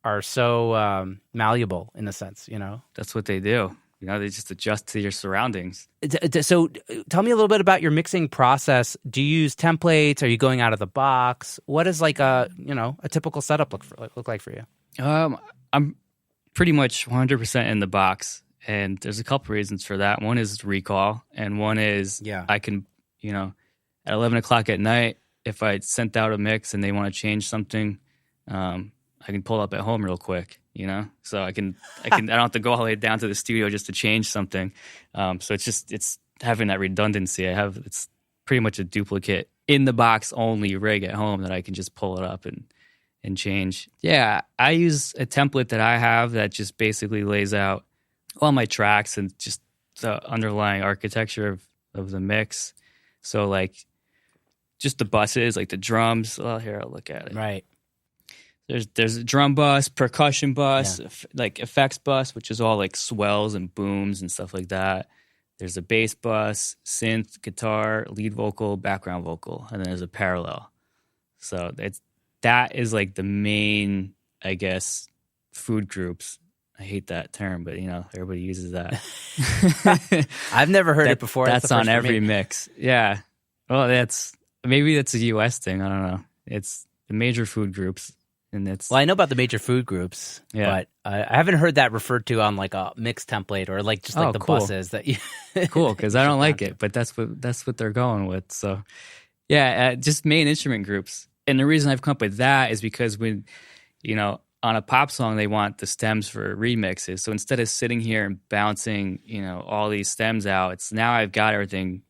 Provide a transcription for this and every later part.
are so malleable in a sense, you know? That's what they do. You know, they just adjust to your surroundings. So tell me a little bit about your mixing process. Do you use templates? Are you going out of the box? What is like a typical setup look like for you? I'm pretty much 100% in the box, and there's a couple reasons for that. One is recall, and one is I can, at 11 o'clock at night, if I sent out a mix and they want to change something, I can pull up at home real quick. So I don't have to go all the way down to the studio just to change something. So it's having that redundancy. It's pretty much a duplicate in the box only rig at home that I can just pull it up and change. Yeah, I use a template that I have that just basically lays out all my tracks and just the underlying architecture of the mix. So like just the buses, like the drums. Oh, here, I'll look at it. Right. There's a drum bus, percussion bus, like effects bus, which is all like swells and booms and stuff like that. There's a bass bus, synth, guitar, lead vocal, background vocal, and then there's a parallel. So that is like the main, I guess, food groups. I hate that term, but everybody uses that. I've never heard it before. That's on every mix. Yeah. Well, maybe that's a US thing. I don't know. It's the major food groups. Well, I know about the major food groups, but I haven't heard that referred to on like a mix template or like just like the cool. buses that you. Cool, because I don't like it, but that's what they're going with. So, yeah, just main instrument groups, and the reason I've come up with that is because when, on a pop song they want the stems for remixes. So instead of sitting here and bouncing, all these stems out, it's now I've got everything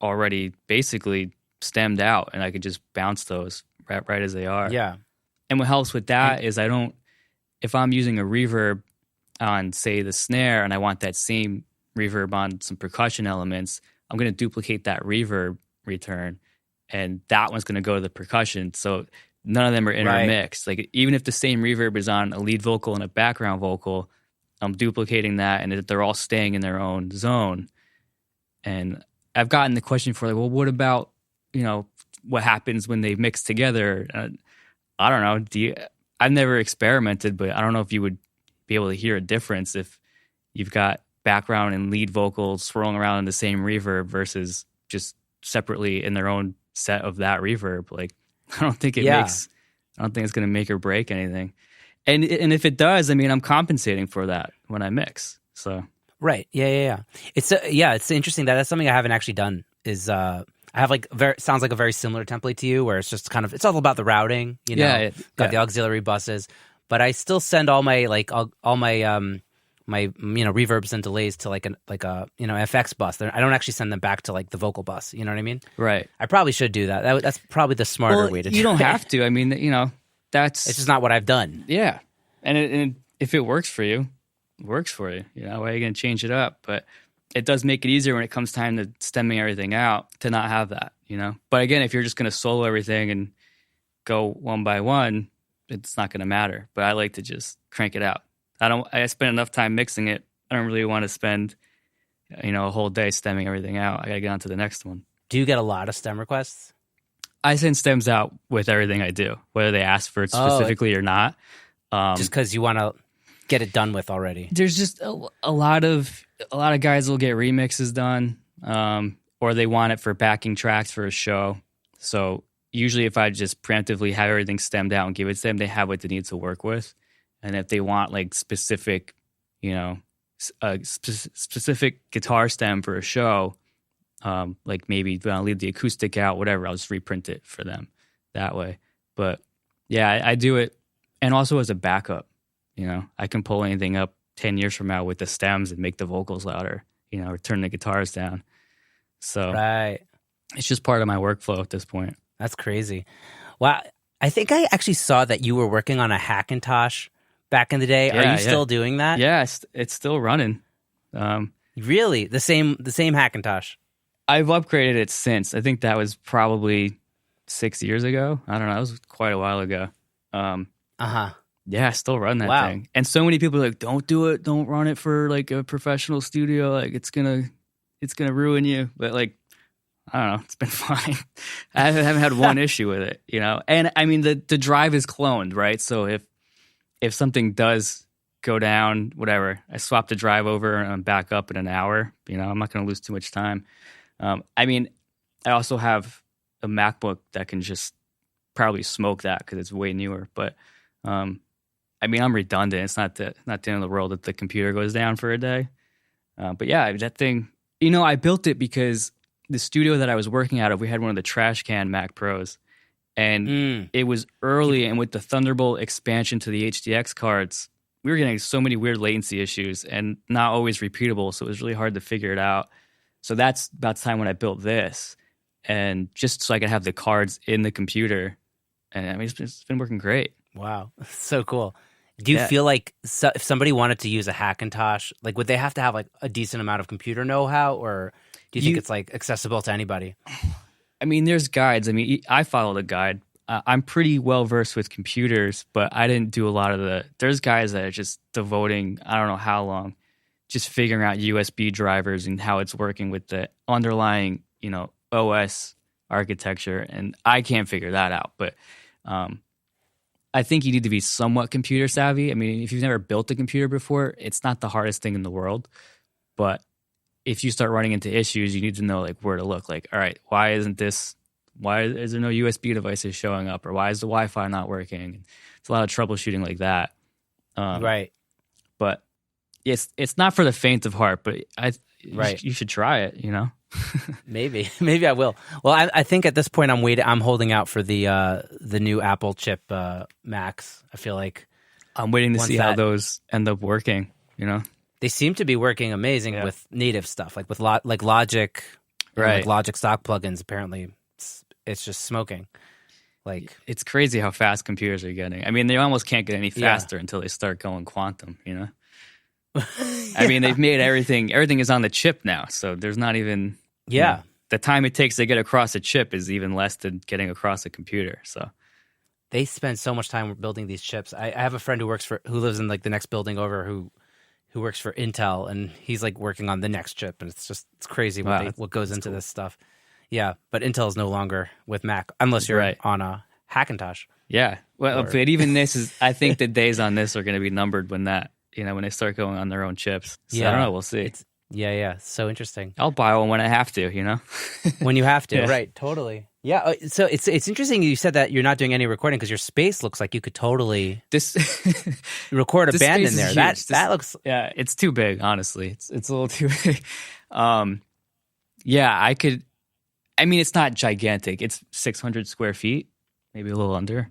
already basically stemmed out, and I could just bounce those right as they are. Yeah. And what helps with that is if I'm using a reverb on, say, the snare, and I want that same reverb on some percussion elements, I'm going to duplicate that reverb return, and that one's going to go to the percussion. So none of them are intermixed. Right. Like even if the same reverb is on a lead vocal and a background vocal, I'm duplicating that, and they're all staying in their own zone. And I've gotten the question for like, well, what about what happens when they mix together? I don't know. I've never experimented, but I don't know if you would be able to hear a difference if you've got background and lead vocals swirling around in the same reverb versus just separately in their own set of that reverb. Like, I don't think it's going to make or break anything. And if it does, I mean, I'm compensating for that when I mix. So right, yeah. It's interesting that's something I haven't actually done. Is I have sounds like a very similar template to you, where it's just kind of, it's all about the routing, got the auxiliary buses, but I still send all my my reverbs and delays to like a FX bus. I don't actually send them back to like the vocal bus. You know what I mean? Right. I probably should do that. That's probably the smarter way to do it. You don't have to. I mean, it's just not what I've done. Yeah, and if it works for you, it works for you. Why are you going to change it up? But it does make it easier when it comes time to stemming everything out to not have that, But again, if you're just going to solo everything and go one by one, it's not going to matter. But I like to just crank it out. I spend enough time mixing it. I don't really want to spend, a whole day stemming everything out. I got to get on to the next one. Do you get a lot of stem requests? I send stems out with everything I do, whether they ask for it specifically or not. Just because you want to get it done with already. There's just a lot of guys will get remixes done, or they want it for backing tracks for a show. So usually if I just preemptively have everything stemmed out and give it to them, they have what they need to work with. And if they want like specific, specific guitar stem for a show, like maybe when I leave the acoustic out, whatever, I'll just reprint it for them that way. But yeah, I do it. And also as a backup, I can pull anything up 10 years from now with the stems and make the vocals louder, or turn the guitars down. So it's just part of my workflow at this point. That's crazy. Wow. I think I actually saw that you were working on a Hackintosh back in the day. Are you still doing that? Yeah, it's still running. Really? The same Hackintosh? I've upgraded it since. I think that was probably 6 years ago. I don't know. It was quite a while ago. Yeah, I still run that thing. And so many people are like, don't do it. Don't run it for like a professional studio. Like it's gonna ruin you. But like, I don't know. It's been fine. I haven't had one issue with it, And I mean, the drive is cloned, right? So if if something does go down, whatever, I swap the drive over and I'm back up in an hour. I'm not going to lose too much time. I mean, I also have a MacBook that can just probably smoke that because it's way newer. But I mean, I'm redundant. It's not the end of the world that the computer goes down for a day. But yeah, that thing, I built it because the studio that I was working out of, we had one of the trash can Mac Pros. And it was early, and with the Thunderbolt expansion to the HDX cards, we were getting so many weird latency issues and not always repeatable, so it was really hard to figure it out. So that's about the time when I built this, and just so I could have the cards in the computer. And I mean, it's been working great. Wow, so cool. Do you feel like if somebody wanted to use a Hackintosh, like would they have to have like a decent amount of computer know-how, or do you think it's like accessible to anybody? I mean, there's guides. I mean, I followed a guide. I'm pretty well versed with computers, but I didn't do a lot of there's guys that are just devoting, I don't know how long, just figuring out USB drivers and how it's working with the underlying, OS architecture. And I can't figure that out. But I think you need to be somewhat computer savvy. I mean, if you've never built a computer before, it's not the hardest thing in the world. But if you start running into issues, you need to know like where to look. Like, all right, why is there no USB devices showing up, or why is the Wi-Fi not working? It's a lot of troubleshooting like that. Right. But it's not for the faint of heart. But you should try it. Maybe I will. Well, I think at this point I'm holding out for the new Apple chip Macs. I feel like I'm waiting to see how those end up working. They seem to be working amazing with native stuff, like with Logic, right? Like Logic stock plugins. Apparently, it's just smoking. Like it's crazy how fast computers are getting. I mean, they almost can't get any faster until they start going quantum. I mean, they've made everything is on the chip now, so there's not even the time it takes to get across a chip is even less than getting across a computer. So they spend so much time building these chips. I have a friend who lives in like the next building over who works for Intel, and he's like working on the next chip, and it's crazy what goes into this stuff. Yeah, but Intel is no longer with Mac unless you're on a Hackintosh. Yeah, well, but even this is, I think the days on this are going to be numbered when they start going on their own chips. So I don't know, we'll see. So interesting. I'll buy one when I have to, when you have to, right? Totally. Yeah, so it's interesting you said that you're not doing any recording because your space looks like you could totally record a band in there. That looks it's too big, honestly. It's a little too big. I could. I mean, it's not gigantic. It's 600 square feet, maybe a little under.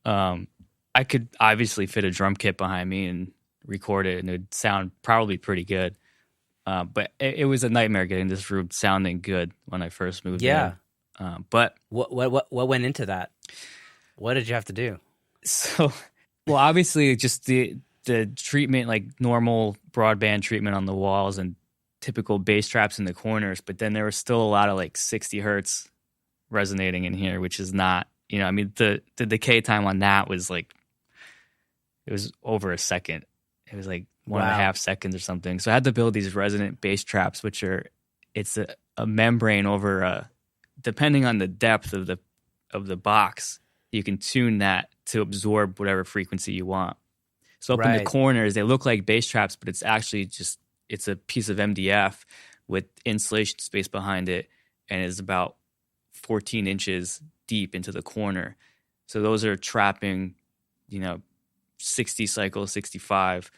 I could obviously fit a drum kit behind me and record it, and it'd sound probably pretty good. But it was a nightmare getting this room sounding good when I first moved in. But what went into that? What did you have to do? So, well, obviously, just the treatment, like normal broadband treatment on the walls and typical bass traps in the corners. But then there was still a lot of like 60 hertz resonating in here, which is not, I mean, the decay time on that was like, it was over a second. It was like 1.5 seconds or something. So I had to build these resonant bass traps, it's a membrane over depending on the depth of the box, you can tune that to absorb whatever frequency you want. So up in the corners, they look like bass traps, but it's actually it's a piece of MDF with insulation space behind it, and is about 14 inches deep into the corner. So those are trapping, 60 cycles, 65,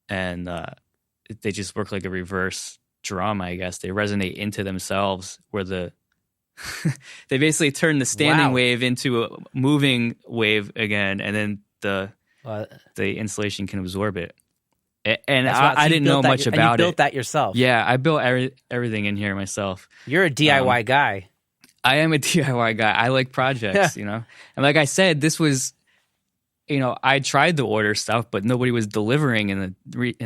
and they just work like a reverse drum, I guess. They resonate into themselves where they basically turn the standing wave into a moving wave again, and then the insulation can absorb it. And I didn't know much about it. You built that yourself? Yeah, I built everything in here myself. You're a DIY guy. I am a DIY guy. I like projects, And like I said, this was, I tried to order stuff, but nobody was delivering in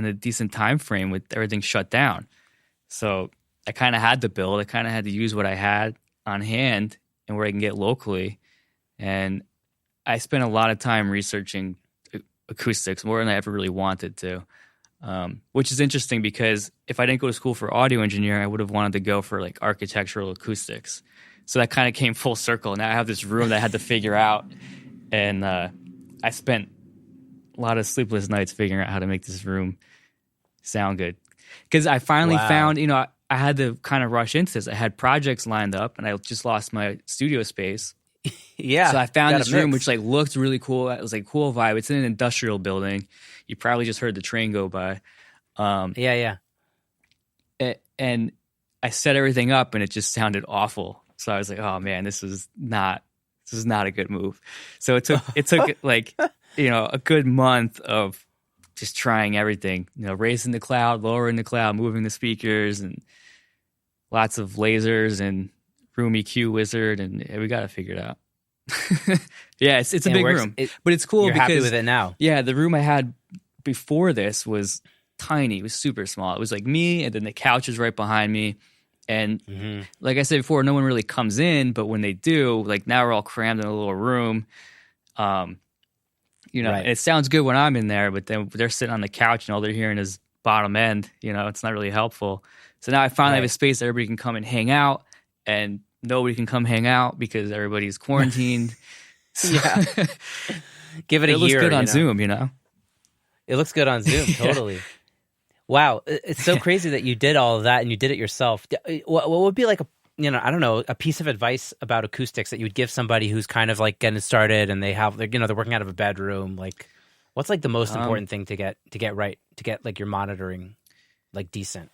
a decent time frame with everything shut down. So I kind of had to build. I kind of had to use what I had on hand and where I can get locally. And I spent a lot of time researching acoustics, more than I ever really wanted to, which is interesting because if I didn't go to school for audio engineering, I would have wanted to go for like architectural acoustics. So that kind of came full circle. Now I have this room that I had to figure out, and I spent a lot of sleepless nights figuring out how to make this room sound good. Because I finally found, I had to kind of rush into this. I had projects lined up, and I just lost my studio space. Yeah. So I found this room, which like looked really cool. It was like cool vibe. It's in an industrial building. You probably just heard the train go by. Yeah. And I set everything up, and it just sounded awful. So I was like, oh man, this is not a good move. So it took like, a good month of just trying everything, raising the cloud, lowering the cloud, moving the speakers, and lots of lasers and room EQ wizard, and we got to figure it out. Yeah, it's a big room, but it's cool. You're because, happy with it now? Yeah, the room I had before this was tiny. It was super small. It was like me, and then the couch is right behind me. And like I said before, no one really comes in, but when they do, like now we're all crammed in a little room. Right. And it sounds good when I'm in there, but then they're sitting on the couch and all they're hearing is bottom end. It's not really helpful. So now I finally have a space that everybody can come and hang out, and nobody can come hang out because everybody's quarantined. Yeah. Give it a year. It looks good on Zoom, It looks good on Zoom, totally. Yeah. Wow, it's so crazy that you did all of that and you did it yourself. What would be like a piece of advice about acoustics that you would give somebody who's kind of like getting started and they're working out of a bedroom? Like, what's like the most important thing to get right, to get like your monitoring like decent?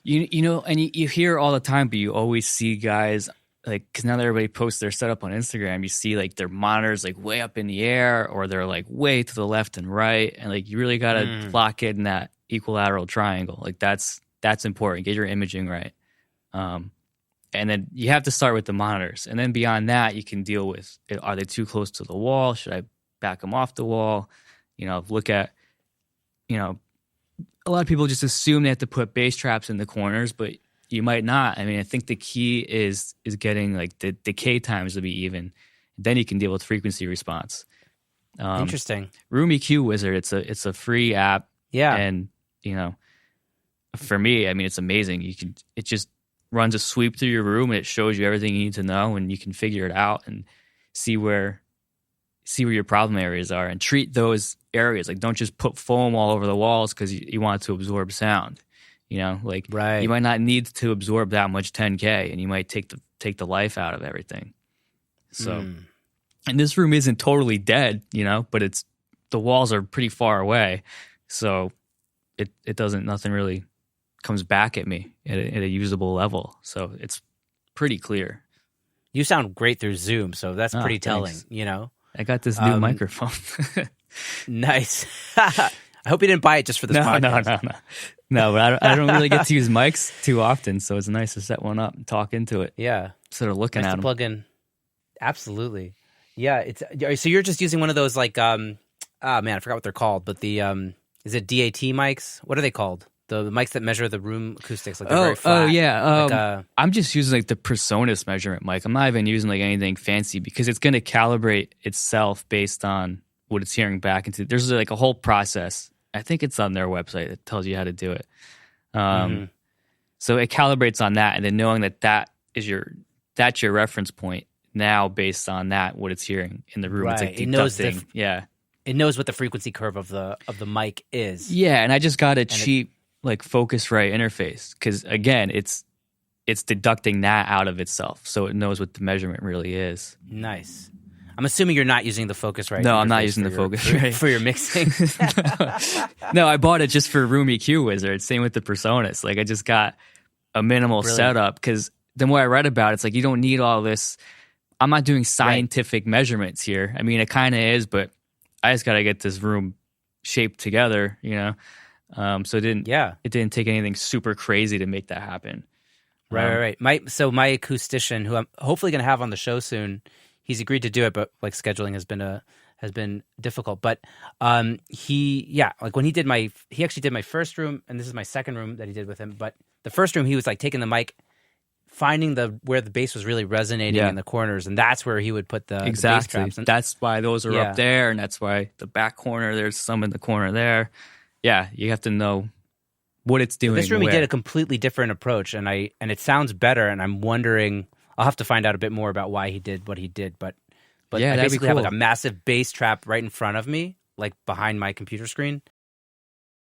And you hear all the time, but you always see guys like, because now that everybody posts their setup on Instagram, you see like their monitors like way up in the air, or they're like way to the left and right, and like you really got to lock in that equilateral triangle. Like that's important. Get your imaging right. And then you have to start with the monitors, and then beyond that you can deal with, are they too close to the wall? Should I back them off the wall? Look at, a lot of people just assume they have to put bass traps in the corners, but you might not. I mean, I think the key is getting like the decay times to be even. Then you can deal with frequency response. Interesting. Room EQ Wizard, it's a free app. Yeah. And for me, I mean, it's amazing. It just runs a sweep through your room, and it shows you everything you need to know, and you can figure it out and see where your problem areas are and treat those areas. Like, don't just put foam all over the walls because you want it to absorb sound. Right. You might not need to absorb that much 10K, and you might take the life out of everything. So, and this room isn't totally dead, but the walls are pretty far away. So it doesn't, nothing really comes back at me at a usable level. So it's pretty clear. You sound great through Zoom, so that's pretty telling, I got this new microphone. Nice. I hope you didn't buy it just for this podcast. No, but I don't really get to use mics too often, so it's nice to set one up and talk into it. Yeah. Instead of looking at them. Plug in. Absolutely. Yeah. So you're just using one of those like, I forgot what they're called, but the, is it DAT mics? What are they called? The mics that measure the room acoustics. Like very flat. Oh, yeah. I'm just using like the PreSonus measurement mic. I'm not even using like anything fancy because it's going to calibrate itself based on what it's hearing back into. There's like a whole process. I think it's on their website that tells you how to do it. So it calibrates on that, and then knowing that's your reference point now based on that, what it's hearing in the room. Right. It's like deducting. It knows what the frequency curve of the mic is. Yeah, and I just got a cheap like Focusrite interface because again, it's deducting that out of itself, so it knows what the measurement really is. Nice. I'm assuming you're not using the Focusrite. No, I'm not using the Focusrite for your mixing. No, I bought it just for Room EQ Wizard. Same with the PreSonus. Like I just got a minimal setup because the more I read about it, it's like you don't need all this. I'm not doing scientific measurements here. I mean, it kind of is, but I just got to get this room shaped together, So it didn't take anything super crazy to make that happen. Right. My acoustician, who I'm hopefully going to have on the show soon, he's agreed to do it, but like scheduling has been difficult. But when he actually did my first room, and this is my second room that he did with him. But the first room, he was like taking the mic, finding where the bass was really resonating in the corners, and that's where he would put the bass traps. And that's why those are up there, and that's why the back corner, there's some in the corner there. Yeah, you have to know what it's doing. This room, he did a completely different approach, and it sounds better. And I'm wondering, I'll have to find out a bit more about why he did what he did. But I basically have like a massive bass trap right in front of me, like behind my computer screen.